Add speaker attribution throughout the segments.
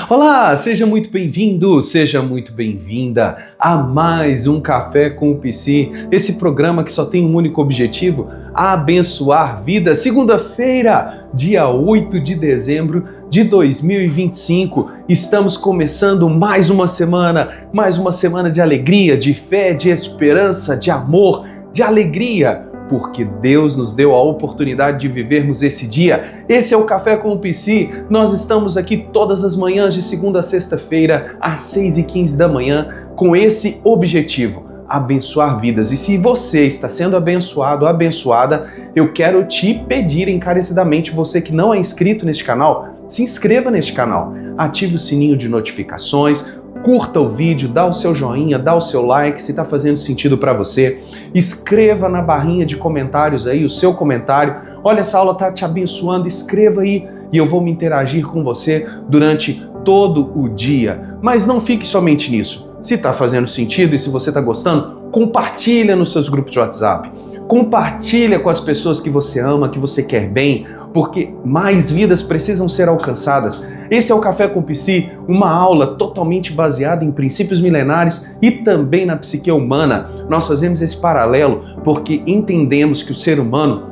Speaker 1: Olá, seja muito bem-vindo, seja muito bem-vinda a mais um Café com o PC, esse programa que só tem um único objetivo, abençoar vidas. Segunda-feira, dia 8 de dezembro de 2025, estamos começando mais uma semana de alegria, de fé, de esperança, de amor, de alegria, porque Deus nos deu a oportunidade de vivermos esse dia. Esse é o Café com o PC. Nós estamos aqui todas as manhãs de segunda a sexta-feira, às 6h15 da manhã, com esse objetivo, abençoar vidas. E se você está sendo abençoado ou abençoada, eu quero te pedir encarecidamente, você que não é inscrito neste canal, se inscreva neste canal, ative o sininho de notificações, curta o vídeo, dá o seu joinha, dá o seu like se está fazendo sentido para você. Escreva na barrinha de comentários aí o seu comentário. Olha, essa aula está te abençoando, escreva aí e eu vou me interagir com você durante todo o dia. Mas não fique somente nisso. Se está fazendo sentido e se você está gostando, compartilha nos seus grupos de WhatsApp. Compartilha com as pessoas que você ama, que você quer bem, porque mais vidas precisam ser alcançadas. Esse é o Café com o PC, uma aula totalmente baseada em princípios milenares e também na psique humana. Nós fazemos esse paralelo porque entendemos que o ser humano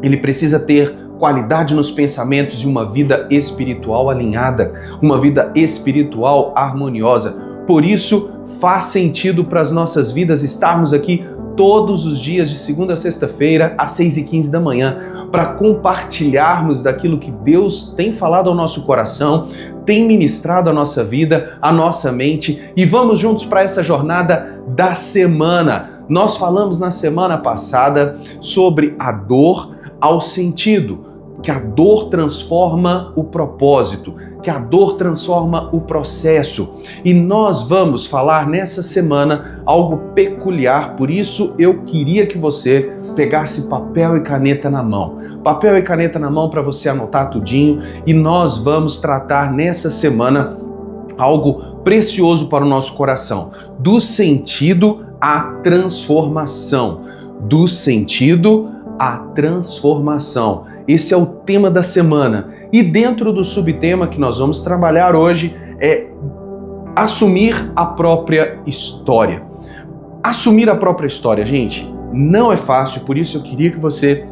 Speaker 1: ele precisa ter qualidade nos pensamentos e uma vida espiritual alinhada, uma vida espiritual harmoniosa. Por isso, faz sentido para as nossas vidas estarmos aqui todos os dias de segunda a sexta-feira, às 6h15 da manhã, para compartilharmos daquilo que Deus tem falado ao nosso coração, tem ministrado a nossa vida, a nossa mente, e vamos juntos para essa jornada da semana. Nós falamos na semana passada sobre a dor ao sentido, que a dor transforma o propósito, que a dor transforma o processo. E nós vamos falar nessa semana algo peculiar, por isso eu queria que você pegasse papel e caneta na mão. Papel e caneta na mão para você anotar tudinho, e nós vamos tratar nessa semana algo precioso para o nosso coração, do sentido à transformação. Do sentido à transformação. Esse é o tema da semana. E dentro do subtema que nós vamos trabalhar hoje é assumir a própria história. Assumir a própria história, gente, não é fácil, por isso eu queria que você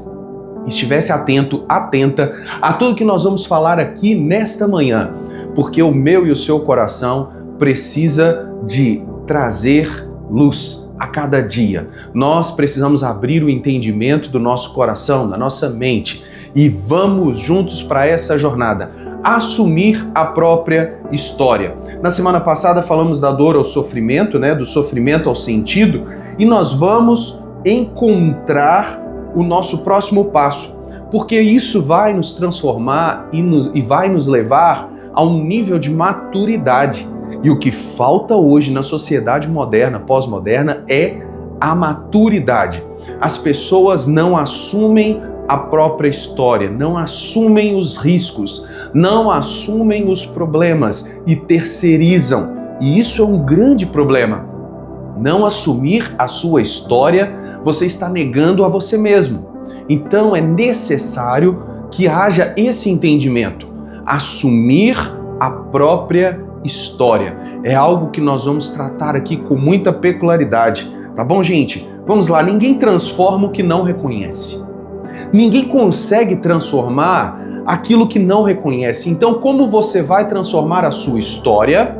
Speaker 1: estivesse atento, atenta a tudo que nós vamos falar aqui nesta manhã, porque o meu e o seu coração precisa de trazer luz a cada dia. Nós precisamos abrir o entendimento do nosso coração, da nossa mente, e vamos juntos para essa jornada, assumir a própria história. Na semana passada falamos da dor ao sofrimento, do sofrimento ao sentido, e nós vamos encontrar o nosso próximo passo, porque isso vai nos transformar e vai nos levar a um nível de maturidade. E o que falta hoje na sociedade moderna, pós-moderna, é a maturidade. As pessoas não assumem a própria história, não assumem os riscos, não assumem os problemas e terceirizam. E isso é um grande problema. Não assumir a sua história, você está negando a você mesmo. Então é necessário que haja esse entendimento. Assumir a própria história. É algo que nós vamos tratar aqui com muita peculiaridade. Tá bom, gente? Vamos lá. Ninguém transforma o que não reconhece. Ninguém consegue transformar aquilo que não reconhece. Então, como você vai transformar a sua história,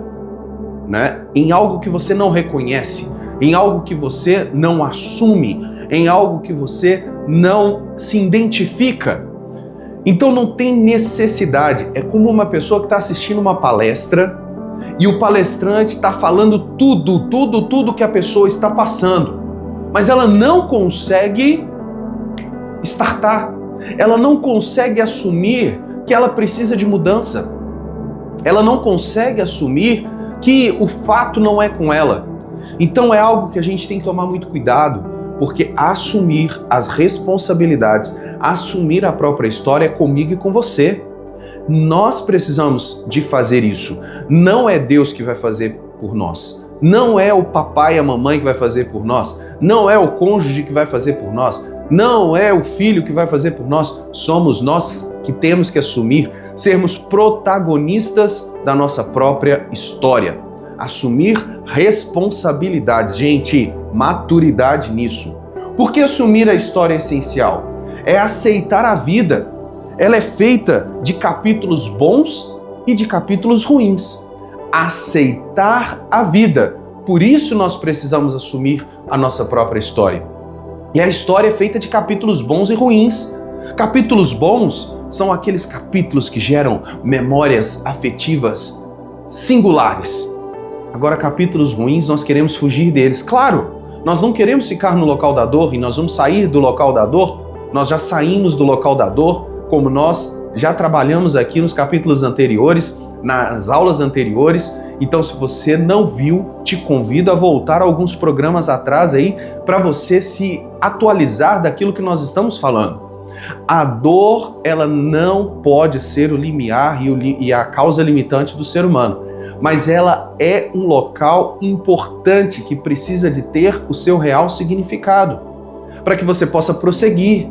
Speaker 1: em algo que você não reconhece, em algo que você não assume, em algo que você não se identifica? Então não tem necessidade. É como uma pessoa que está assistindo uma palestra e o palestrante está falando tudo que a pessoa está passando, mas ela não consegue startar, ela não consegue assumir que ela precisa de mudança, ela não consegue assumir que o fato não é com ela. Então é algo que a gente tem que tomar muito cuidado, porque assumir as responsabilidades, assumir a própria história é comigo e com você. Nós precisamos de fazer isso. Não é Deus que vai fazer por nós. Não é o papai e a mamãe que vai fazer por nós. Não é o cônjuge que vai fazer por nós. Não é o filho que vai fazer por nós. Somos nós que temos que assumir. sermos protagonistas da nossa própria história. Assumir responsabilidades. Gente, maturidade nisso. Por que assumir a história é essencial? É aceitar a vida. Ela é feita de capítulos bons e de capítulos ruins. Aceitar a vida. Por isso nós precisamos assumir a nossa própria história. E a história é feita de capítulos bons e ruins. Capítulos bons são aqueles capítulos que geram memórias afetivas singulares. Agora, capítulos ruins, nós queremos fugir deles. Claro, nós não queremos ficar no local da dor e nós vamos sair do local da dor. Nós já saímos do local da dor, como nós já trabalhamos aqui nos capítulos anteriores, nas aulas anteriores. Então, se você não viu, te convido a voltar alguns programas atrás aí para você se atualizar daquilo que nós estamos falando. A dor, ela não pode ser o limiar e a causa limitante do ser humano, mas ela é um local importante que precisa de ter o seu real significado, para que você possa prosseguir.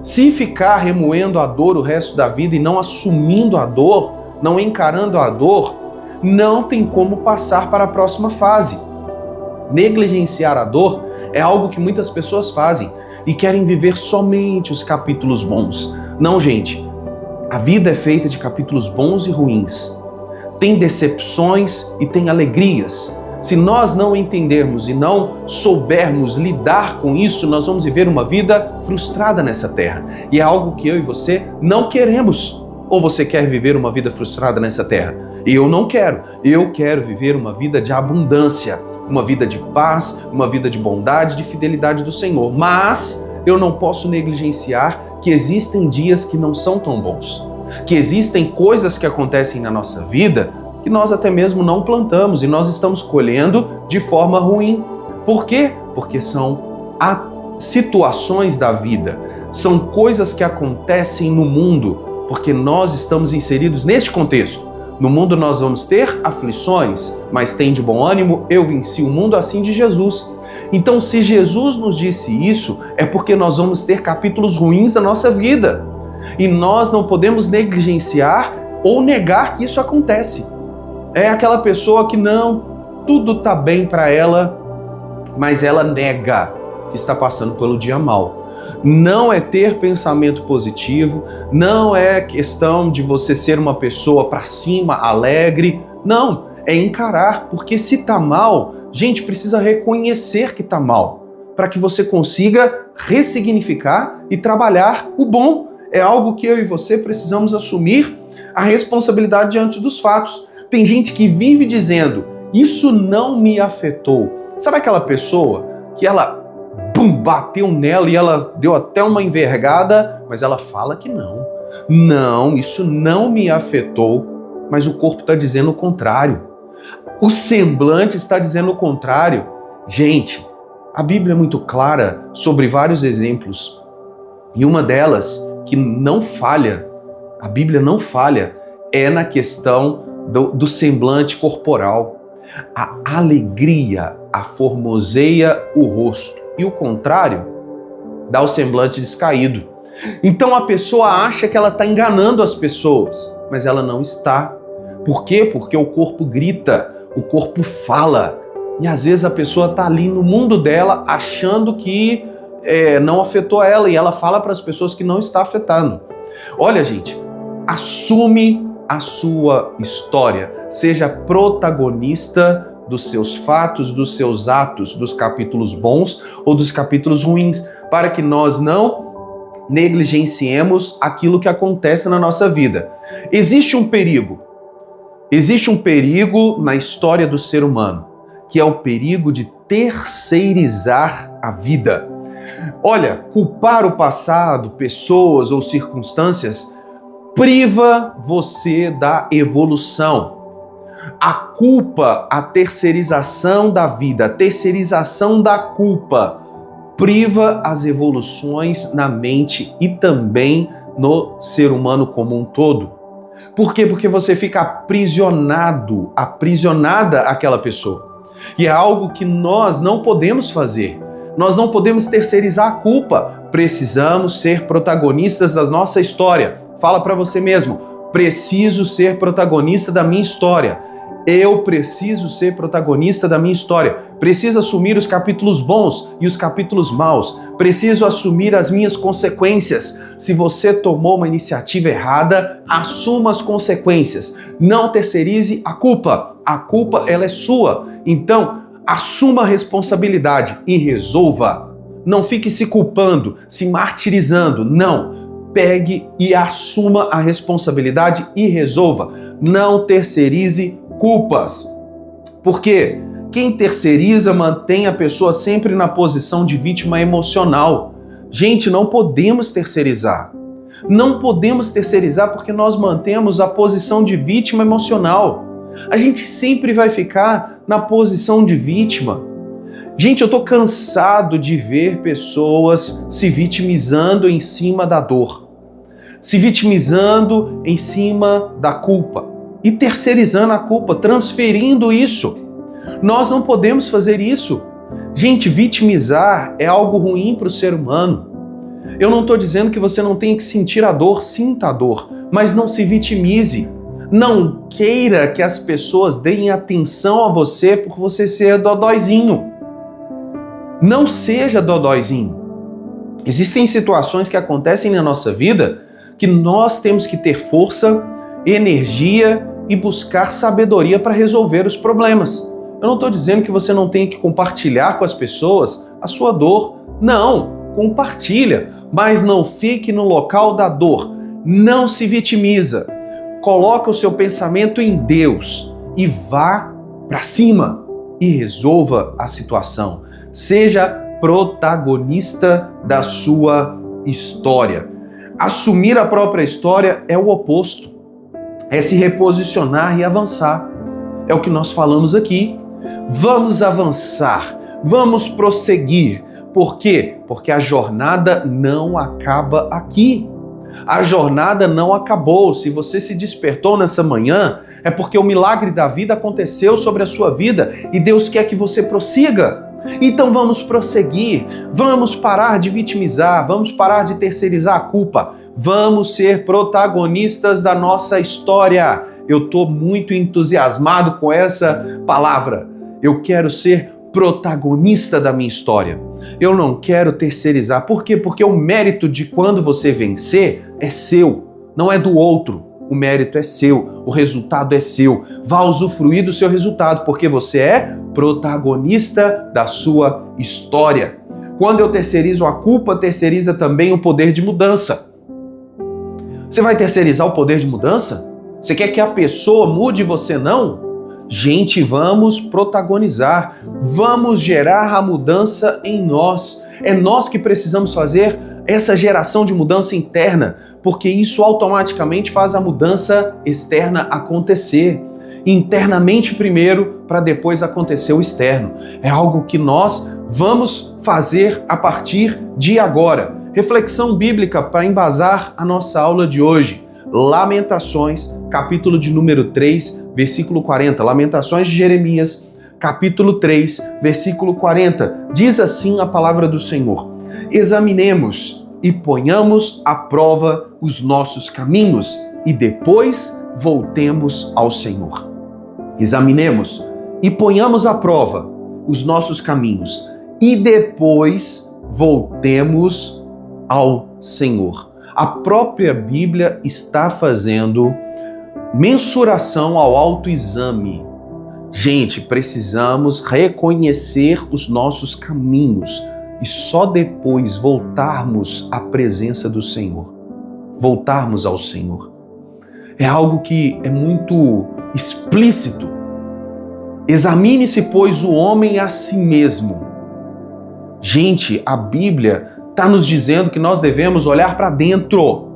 Speaker 1: Se ficar remoendo a dor o resto da vida e não assumindo a dor, não encarando a dor, não tem como passar para a próxima fase. Negligenciar a dor é algo que muitas pessoas fazem e querem viver somente os capítulos bons. Não, gente. A vida é feita de capítulos bons e ruins. Tem decepções e tem alegrias. Se nós não entendermos e não soubermos lidar com isso, nós vamos viver uma vida frustrada nessa terra. E é algo que eu e você não queremos. Ou você quer viver uma vida frustrada nessa terra? Eu não quero. Eu quero viver uma vida de abundância, uma vida de paz, uma vida de bondade, de fidelidade do Senhor. Mas eu não posso negligenciar que existem dias que não são tão bons. Que existem coisas que acontecem na nossa vida que nós até mesmo não plantamos e nós estamos colhendo de forma ruim. Por quê? Porque são situações da vida, são coisas que acontecem no mundo, porque nós estamos inseridos neste contexto. No mundo nós vamos ter aflições, mas tem de bom ânimo, eu venci o mundo assim de Jesus. Então, se Jesus nos disse isso, é porque nós vamos ter capítulos ruins da nossa vida. E nós não podemos negligenciar ou negar que isso acontece. É aquela pessoa que não, tudo tá bem para ela, mas ela nega que está passando pelo dia mal. Não é ter pensamento positivo, não é questão de você ser uma pessoa para cima, alegre. Não, é encarar, porque se tá mal, gente, precisa reconhecer que tá mal, para que você consiga ressignificar e trabalhar o bom. É algo que eu e você precisamos assumir a responsabilidade diante dos fatos. Tem gente que vive dizendo, isso não me afetou. Sabe aquela pessoa que ela bateu nela e ela deu até uma envergada, mas ela fala que não. Não, isso não me afetou, mas o corpo está dizendo o contrário. O semblante está dizendo o contrário. Gente, a Bíblia é muito clara sobre vários exemplos. E uma delas, que não falha, a Bíblia não falha, é na questão do semblante corporal. A alegria aformoseia o rosto e o contrário dá o semblante descaído. Então a pessoa acha que ela está enganando as pessoas, mas ela não está. Por quê? Porque o corpo grita, o corpo fala. E às vezes a pessoa está ali no mundo dela achando que não afetou ela e ela fala para as pessoas que não está afetando. Olha, gente, assume a sua história, seja protagonista dos seus fatos, dos seus atos, dos capítulos bons ou dos capítulos ruins, para que nós não negligenciemos aquilo que acontece na nossa vida. Existe um perigo na história do ser humano, que é o perigo de terceirizar a vida. Olha, culpar o passado, pessoas ou circunstâncias priva você da evolução. A culpa, a terceirização da vida, a terceirização da culpa priva as evoluções na mente e também no ser humano como um todo. Por quê? Porque você fica aprisionada àquela pessoa. E é algo que nós não podemos fazer. Nós não podemos terceirizar a culpa. Precisamos ser protagonistas da nossa história. Fala para você mesmo, preciso ser protagonista da minha história. Eu preciso ser protagonista da minha história. Preciso assumir os capítulos bons e os capítulos maus. Preciso assumir as minhas consequências. Se você tomou uma iniciativa errada, assuma as consequências. Não terceirize a culpa. A culpa, ela é sua. Então, assuma a responsabilidade e resolva. Não fique se culpando, se martirizando. Não. Pegue e assuma a responsabilidade e resolva. Não terceirize culpas. Por quê? Quem terceiriza mantém a pessoa sempre na posição de vítima emocional. Gente, não podemos terceirizar. Não podemos terceirizar porque nós mantemos a posição de vítima emocional. A gente sempre vai ficar na posição de vítima. Gente, eu tô cansado de ver pessoas se vitimizando em cima da dor, se vitimizando em cima da culpa e terceirizando a culpa, transferindo isso. Nós não podemos fazer isso. Gente, vitimizar é algo ruim para o ser humano. Eu não estou dizendo que você não tem que sentir a dor, sinta a dor, mas não se vitimize. Não queira que as pessoas deem atenção a você por você ser dodóizinho. Não seja dodóizinho. Existem situações que acontecem na nossa vida que nós temos que ter força, energia e buscar sabedoria para resolver os problemas. Eu não estou dizendo que você não tem que compartilhar com as pessoas a sua dor. Não, compartilha, mas não fique no local da dor. Não se vitimiza. Coloca o seu pensamento em Deus e vá para cima e resolva a situação. Seja protagonista da sua história. Assumir a própria história é o oposto. É se reposicionar e avançar. É o que nós falamos aqui. Vamos avançar, vamos prosseguir. Por quê? Porque a jornada não acaba aqui. A jornada não acabou. Se você se despertou nessa manhã, é porque o milagre da vida aconteceu sobre a sua vida e Deus quer que você prossiga. Então vamos prosseguir, vamos parar de vitimizar, vamos parar de terceirizar a culpa, vamos ser protagonistas da nossa história. Eu estou muito entusiasmado com essa palavra. Eu quero ser protagonista da minha história. Eu não quero terceirizar. Por quê? Porque o mérito de quando você vencer é seu, não é do outro. O mérito é seu, o resultado é seu. Vá usufruir do seu resultado, porque você é protagonista da sua história. Quando eu terceirizo a culpa, terceiriza também o poder de mudança. Você vai terceirizar o poder de mudança? Você quer que a pessoa mude e você não? Gente, vamos protagonizar, vamos gerar a mudança em nós. É nós que precisamos fazer essa geração de mudança interna, porque isso automaticamente faz a mudança externa acontecer. Internamente primeiro, para depois acontecer o externo. É algo que nós vamos fazer a partir de agora. Reflexão bíblica para embasar a nossa aula de hoje. Lamentações, capítulo de número 3, versículo 40. Lamentações de Jeremias, capítulo 3, versículo 40. Diz assim a palavra do Senhor: examinemos e ponhamos à prova os nossos caminhos e depois voltemos ao Senhor. Examinemos e ponhamos à prova os nossos caminhos e depois voltemos ao Senhor. A própria Bíblia está fazendo mensuração ao autoexame. Gente, precisamos reconhecer os nossos caminhos e só depois voltarmos à presença do Senhor. Voltarmos ao Senhor. É algo que é muito explícito. Examine-se, pois, o homem a si mesmo. Gente, a Bíblia está nos dizendo que nós devemos olhar para dentro.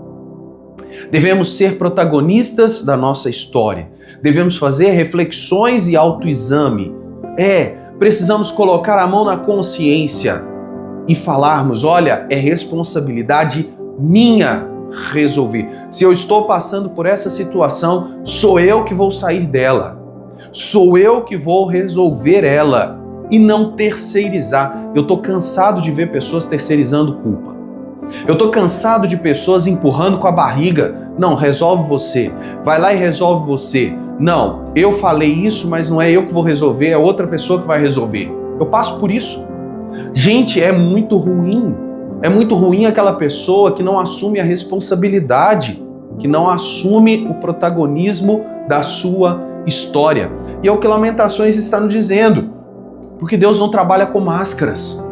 Speaker 1: Devemos ser protagonistas da nossa história. Devemos fazer reflexões e autoexame. Precisamos colocar a mão na consciência e falarmos, olha, é responsabilidade minha resolver. Se eu estou passando por essa situação, sou eu que vou sair dela. Sou eu que vou resolver ela. E não terceirizar. Eu estou cansado de ver pessoas terceirizando culpa. Eu estou cansado de pessoas empurrando com a barriga. Não, resolve você. Vai lá e resolve você. Não, eu falei isso, mas não é eu que vou resolver, é outra pessoa que vai resolver. Eu passo por isso. Gente, é muito ruim. É muito ruim aquela pessoa que não assume a responsabilidade, que não assume o protagonismo da sua história. E é o que Lamentações está nos dizendo. Porque Deus não trabalha com máscaras.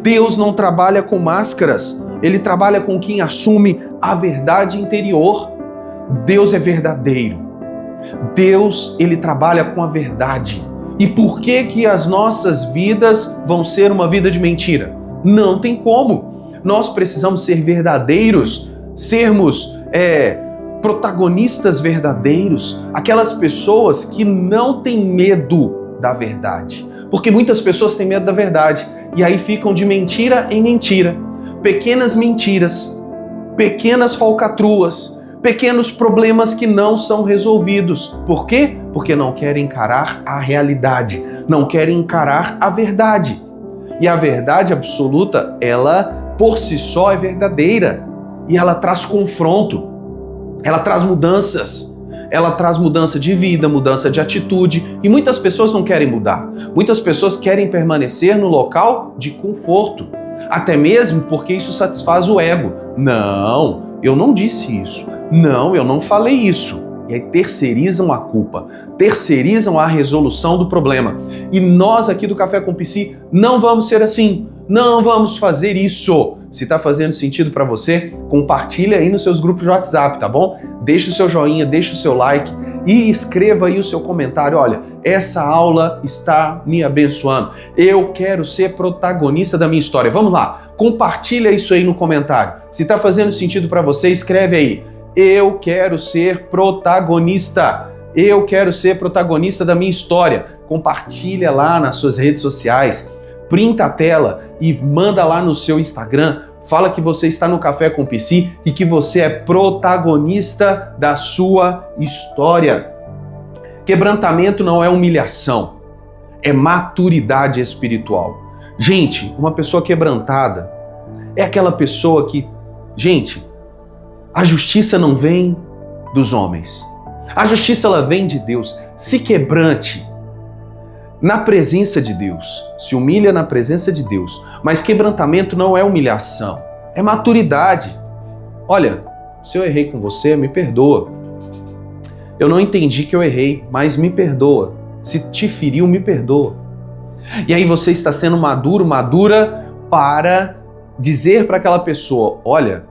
Speaker 1: Deus não trabalha com máscaras. Ele trabalha com quem assume a verdade interior. Deus é verdadeiro. Deus, ele trabalha com a verdade. E por que que as nossas vidas vão ser uma vida de mentira? Não tem como. Nós precisamos ser verdadeiros, sermos protagonistas verdadeiros, aquelas pessoas que não têm medo da verdade. Porque muitas pessoas têm medo da verdade e aí ficam de mentira em mentira. Pequenas mentiras, pequenas falcatruas, pequenos problemas que não são resolvidos. Por quê? Porque não querem encarar a realidade, não querem encarar a verdade. E a verdade absoluta, ela por si só é verdadeira. E ela traz confronto, ela traz mudanças. Ela traz mudança de vida, mudança de atitude. E muitas pessoas não querem mudar. Muitas pessoas querem permanecer no local de conforto. Até mesmo porque isso satisfaz o ego. Não, eu não disse isso. Não, eu não falei isso. E aí terceirizam a culpa, terceirizam a resolução do problema. E nós aqui do Café com Psi não vamos ser assim. Não vamos fazer isso. Se está fazendo sentido para você, compartilha aí nos seus grupos de WhatsApp, tá bom? Deixa o seu joinha, deixa o seu like e escreva aí o seu comentário. Olha, essa aula está me abençoando. Eu quero ser protagonista da minha história. Vamos lá, compartilha isso aí no comentário. Se está fazendo sentido para você, escreve aí. Eu quero ser protagonista. Eu quero ser protagonista da minha história. Compartilha lá nas suas redes sociais. Printa a tela e manda lá no seu Instagram. Fala que você está no Café com Psi e que você é protagonista da sua história. Quebrantamento não é humilhação, é maturidade espiritual. Gente, uma pessoa quebrantada é aquela pessoa que, gente, a justiça não vem dos homens. A justiça ela vem de Deus. Se quebrante na presença de Deus, se humilha na presença de Deus. Mas quebrantamento não é humilhação, é maturidade. Olha, se eu errei com você, me perdoa. Eu não entendi que eu errei, mas me perdoa. Se te feriu, me perdoa. E aí você está sendo maduro, madura para dizer para aquela pessoa, olha,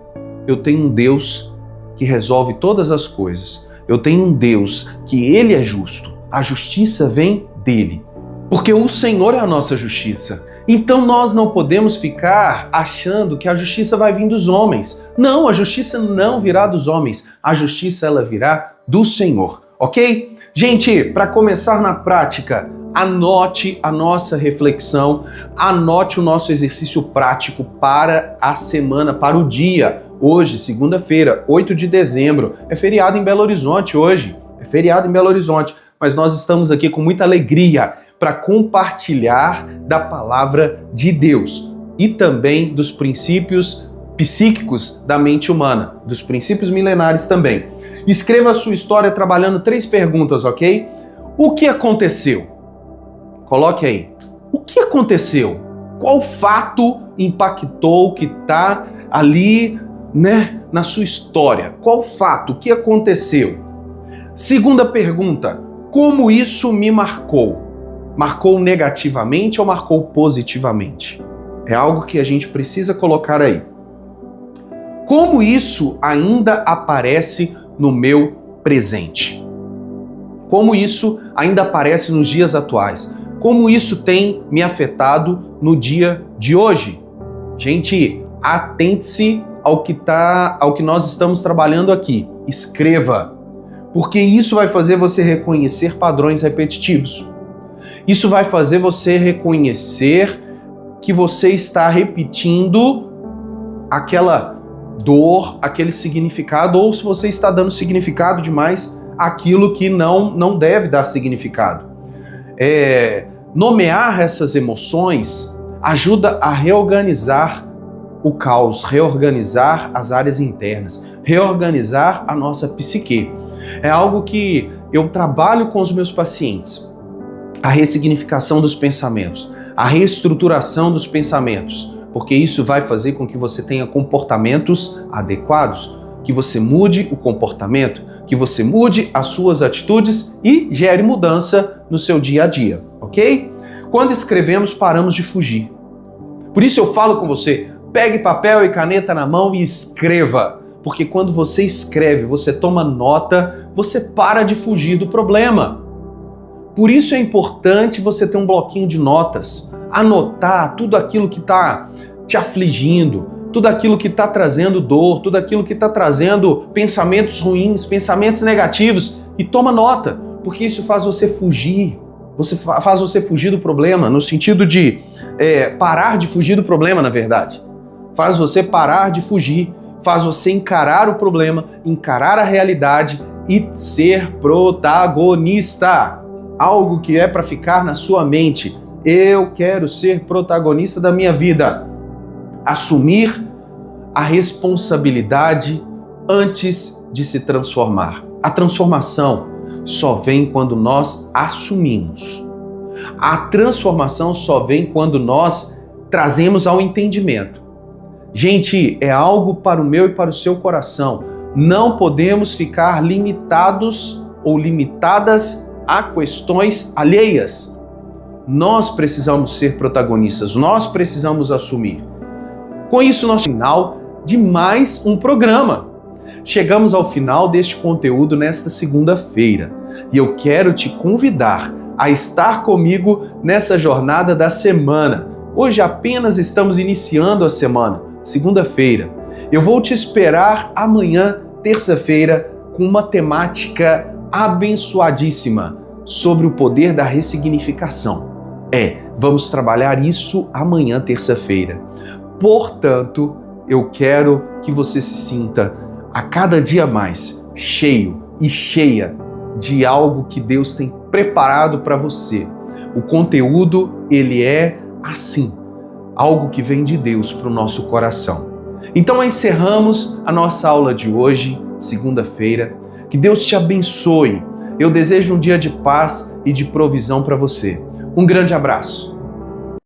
Speaker 1: eu tenho um Deus que resolve todas as coisas. Eu tenho um Deus que Ele é justo. A justiça vem dele. Porque o Senhor é a nossa justiça. Então nós não podemos ficar achando que a justiça vai vir dos homens. Não, a justiça não virá dos homens. A justiça ela virá do Senhor, ok? Gente, para começar na prática, anote a nossa reflexão, anote o nosso exercício prático para a semana, para o dia. Hoje, segunda-feira, 8 de dezembro, é feriado em Belo Horizonte hoje. É feriado em Belo Horizonte, mas nós estamos aqui com muita alegria para compartilhar da palavra de Deus e também dos princípios psíquicos da mente humana, dos princípios milenares também. Escreva a sua história trabalhando 3 perguntas, ok? O que aconteceu? Coloque aí. O que aconteceu? Qual fato impactou que está ali, né, na sua história? Qual fato? O que aconteceu? Segunda pergunta. Como isso me marcou? Marcou negativamente ou marcou positivamente? É algo que a gente precisa colocar aí. Como isso ainda aparece no meu presente? Como isso ainda aparece nos dias atuais? Como isso tem me afetado no dia de hoje? Gente, atente-se ao que nós estamos trabalhando aqui. Escreva, porque isso vai fazer você reconhecer padrões repetitivos. Isso vai fazer você reconhecer que você está repetindo aquela dor, aquele significado, ou se você está dando significado demais àquilo que não deve dar significado. Nomear essas emoções ajuda a reorganizar o caos, reorganizar as áreas internas, reorganizar a nossa psique. É algo que eu trabalho com os meus pacientes. A ressignificação dos pensamentos, a reestruturação dos pensamentos, porque isso vai fazer com que você tenha comportamentos adequados, que você mude o comportamento, que você mude as suas atitudes e gere mudança no seu dia a dia, ok? Quando escrevemos, paramos de fugir. Por isso eu falo com você, pegue papel e caneta na mão e escreva, porque quando você escreve, você toma nota, você para de fugir do problema. Por isso é importante você ter um bloquinho de notas, anotar tudo aquilo que está te afligindo, tudo aquilo que está trazendo dor, tudo aquilo que está trazendo pensamentos ruins, pensamentos negativos, e toma nota, porque isso faz você fugir, faz você fugir do problema, no sentido de parar de fugir do problema, na verdade. Faz você parar de fugir, faz você encarar o problema, encarar a realidade e ser protagonista. Algo que é para ficar na sua mente. Eu quero ser protagonista da minha vida. Assumir a responsabilidade antes de se transformar. A transformação só vem quando nós assumimos. A transformação só vem quando nós trazemos ao entendimento. Gente, é algo para o meu e para o seu coração. Não podemos ficar limitados ou limitadas a questões alheias. Nós precisamos ser protagonistas, nós precisamos assumir. Com isso, nós final de mais um programa. Chegamos ao final deste conteúdo nesta segunda-feira e eu quero te convidar a estar comigo nessa jornada da semana. Hoje apenas estamos iniciando a semana, segunda-feira. Eu vou te esperar amanhã, terça-feira, com uma temática abençoadíssima sobre o poder da ressignificação. Vamos trabalhar isso amanhã, terça-feira. Portanto, eu quero que você se sinta a cada dia mais cheio e cheia de algo que Deus tem preparado para você. O conteúdo, ele é assim, algo que vem de Deus para o nosso coração. Então, encerramos a nossa aula de hoje, segunda-feira. Que Deus te abençoe. Eu desejo um dia de paz e de provisão para você. Um grande abraço.